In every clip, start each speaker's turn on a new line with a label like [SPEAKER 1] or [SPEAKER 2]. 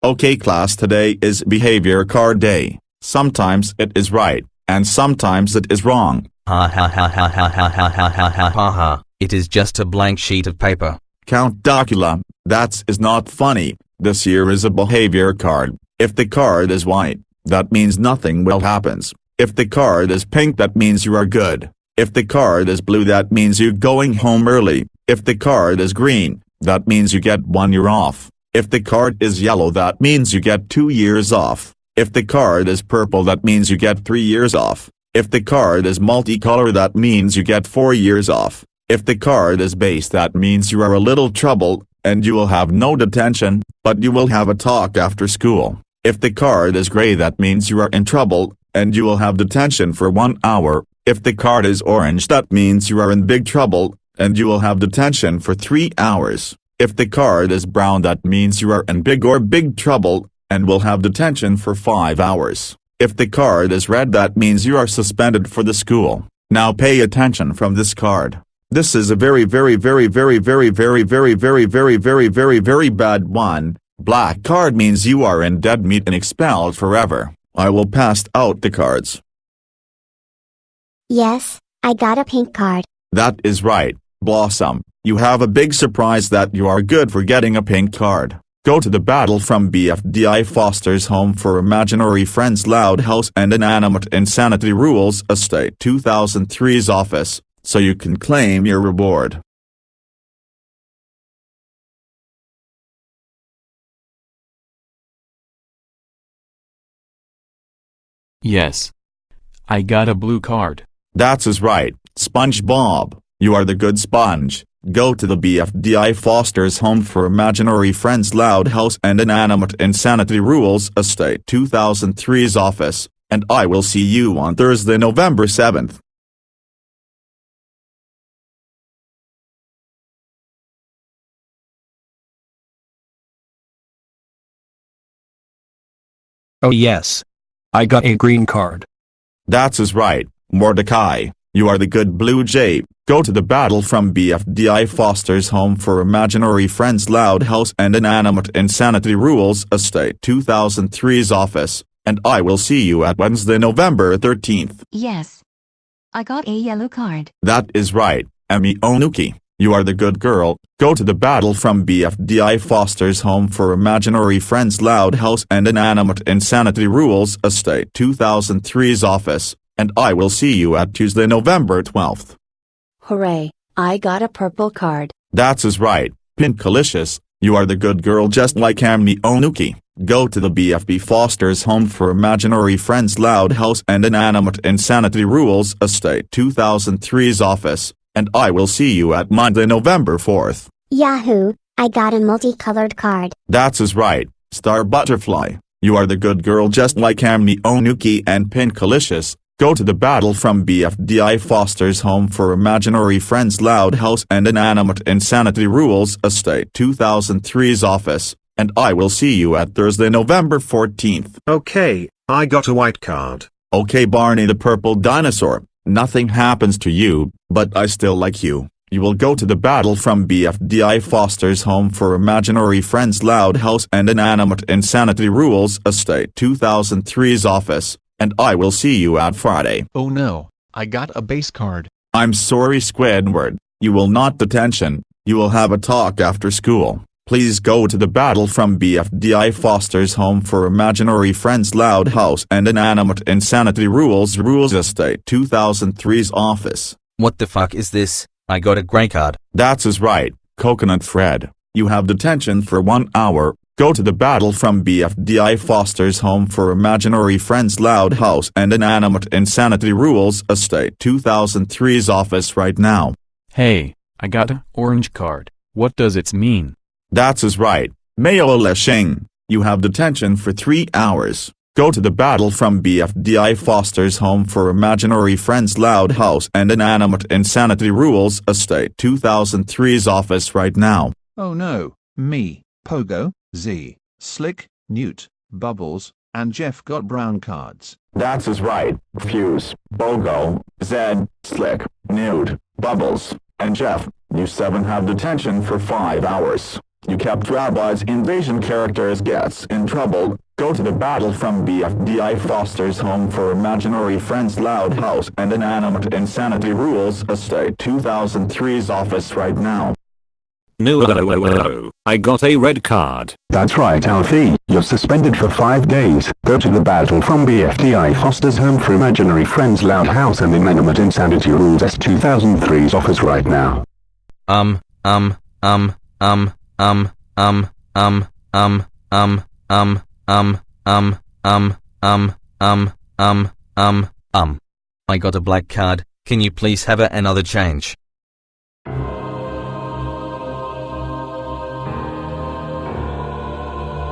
[SPEAKER 1] Okay class, today is behavior card day. Sometimes it is right, and sometimes it is wrong.
[SPEAKER 2] Ha ha ha ha ha ha ha ha ha ha ha ha. It is just a blank sheet of paper.
[SPEAKER 1] Count Duckula, that is not funny. This year is a behavior card. If the card is white, that means nothing will happens. If the card is pink, that means you are good. If the card is blue, that means you're going home early. If the card is green, that means you get 1 year off. If the card is yellow, that means you get 2 years off. If the card is purple, that means you get 3 years off. If the card is multicolor, that means you get 4 years off. If the card is beige, that means you are a little trouble, and you will have no detention, but you will have a talk after school. If the card is gray, that means you are in trouble, and you will have detention for 1 hour. If the card is orange, that means you are in big trouble, and you will have detention for 3 hours. If the card is brown, that means you are in big trouble, and will have detention for 5 hours. If the card is red, that means you are suspended for the school. Now pay attention from this card. This is a very bad one. Black card means you are in dead meat and expelled forever. I will pass out the cards.
[SPEAKER 3] Yes, I got a pink card.
[SPEAKER 1] That is right, Blossom. You have a big surprise that you are good for getting a pink card. Go to the battle from BFDI Foster's Home for Imaginary Friends Loud House and Inanimate Insanity Rules Estate 2003's office, so you can claim your reward.
[SPEAKER 4] Yes. I got a blue card.
[SPEAKER 1] That's is right, SpongeBob. You are the good sponge. Go to the BFDI Foster's Home for Imaginary Friends Loud House and Inanimate Insanity Rules Estate 2003's office, and I will see you on Thursday, November 7th.
[SPEAKER 5] Oh yes. I got a green card.
[SPEAKER 1] That's is right, Mordicai. You are the good blue jay. Go to the battle from BFDI Foster's Home for Imaginary Friends Loud House and Inanimate Insanity Rules Estate 2003's office, and I will see you at Wednesday, November 13th.
[SPEAKER 6] Yes. I got a yellow card.
[SPEAKER 1] That is right, Onuki. You are the good girl. Go to the battle from BFDI Foster's Home for Imaginary Friends Loud House and Inanimate Insanity Rules Estate 2003's office, and I will see you at Tuesday, November 12th.
[SPEAKER 7] Hooray, I got a purple card.
[SPEAKER 1] That's is right, Pinkalicious. You are the good girl just like Onuki. Go to the BFB Foster's Home for Imaginary Friends Loud House and Inanimate Insanity Rules Estate 2003's office, and I will see you at Monday, November 4th.
[SPEAKER 3] Yahoo! I got a multicolored card.
[SPEAKER 1] That's is right, Star Butterfly. You are the good girl just like Onuki and Pinkalicious. Go to the battle from BFDI Foster's Home for Imaginary Friends Loud House and Inanimate Insanity Rules Estate 2003's office, and I will see you at Thursday, November 14th.
[SPEAKER 8] Okay, I got a white card.
[SPEAKER 1] Okay Barney the purple dinosaur, nothing happens to you, but I still like you. You will go to the battle from BFDI Foster's Home for Imaginary Friends Loud House and Inanimate Insanity Rules Estate 2003's office, and I will see you at Friday.
[SPEAKER 9] Oh no, I got a base card.
[SPEAKER 1] I'm sorry Squidward, you will not detention, you will have a talk after school. Please go to the battle from BFDI Foster's Home for Imaginary Friends Loud House and Inanimate Insanity Rules Estate 2003's office.
[SPEAKER 2] What the fuck is this? I got a gray card.
[SPEAKER 1] That's is right, Coconut Fred. You have detention for 1 hour. Go to the battle from BFDI Foster's Home for Imaginary Friends Loud House and Inanimate Insanity Rules Estate 2003's office right now.
[SPEAKER 4] Hey, I got a orange card. What does it mean?
[SPEAKER 1] That's is right, Maio Xing. You have detention for 3 hours. Go to the battle from BFDI Foster's Home for Imaginary Friends Loud House and Inanimate Insanity Rules Estate 2003's office right now.
[SPEAKER 10] Oh no, me, Pogo, Z, Slick, Newt, Bubbles, and Jeff got brown cards.
[SPEAKER 1] That's is right, Fuse, Pogo, Zed, Slick, Newt, Bubbles, and Jeff. You 7 have detention for 5 hours. You kept Rabbi's invasion characters gets in trouble. Go to the battle from BFDI Foster's Home for Imaginary Friends Loud House and Inanimate Insanity Rules Estate 2003's office right now.
[SPEAKER 11] No, I got a red card.
[SPEAKER 12] That's right, Alfe. You're suspended for 5 days. Go to the battle from BFDI Foster's Home for Imaginary Friends Loud House and Inanimate Insanity Rules S 2003's office right now.
[SPEAKER 2] I got a black card. Can you please have another change?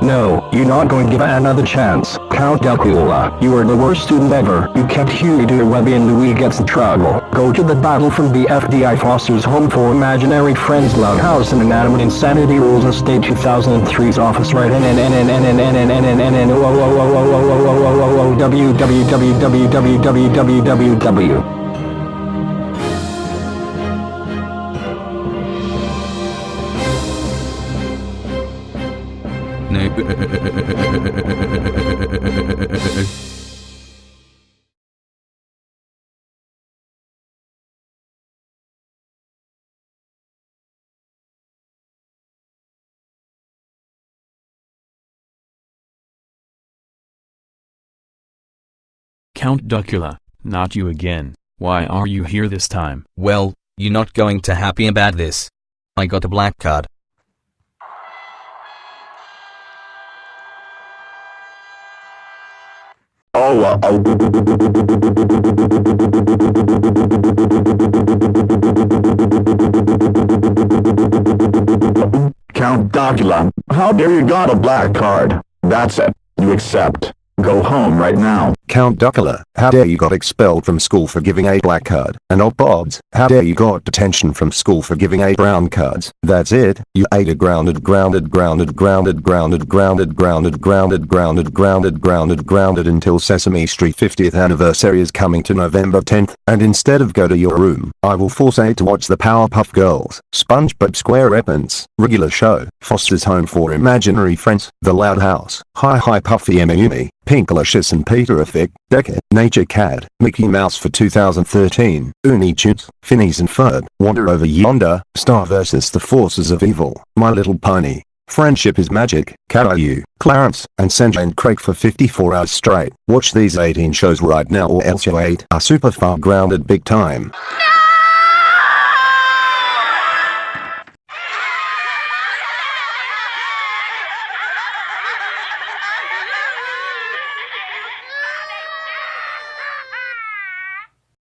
[SPEAKER 12] No, you're not going to give it another chance. Count Duckula, you are the worst student ever. You kept Hugh to Webby and Louie gets in trouble. Go to the battle from BFDI Foster's Home for Imaginary Friends Loud House and Inanimate Insanity Rules Estate 2003's office right www.
[SPEAKER 2] No.
[SPEAKER 4] Count Duckula, not you again. Why are you here this time?
[SPEAKER 2] Well, you're not going to happy about this. I got a black card.
[SPEAKER 1] Count Duckula, how dare you got a black card? That's it. You accept. Go home right now.
[SPEAKER 13] Count Duckula, how dare you got expelled from school for giving a black card? And Bobs, how dare you got detention from school for giving a brown cards? That's it. You ate a grounded until Sesame Street 50th anniversary is coming to November 10th, and instead of go to your room, I will force A to watch the Powerpuff Girls, SpongeBob SquarePants, regular show, Foster's Home for Imaginary Friends, The Loud House, Hi Puffy Mayumi, Pinkalicious and Peter Effect, Decade, Nature Cat, Mickey Mouse for 2013, Looney Tunes, Phineas and Ferb, Wander Over Yonder, Star vs. the Forces of Evil, My Little Pony, Friendship is Magic, Caillou, Clarence, and Sanjay and Craig for 54 hours straight. Watch these 18 shows right now or else you ate are super far grounded big time.
[SPEAKER 6] No!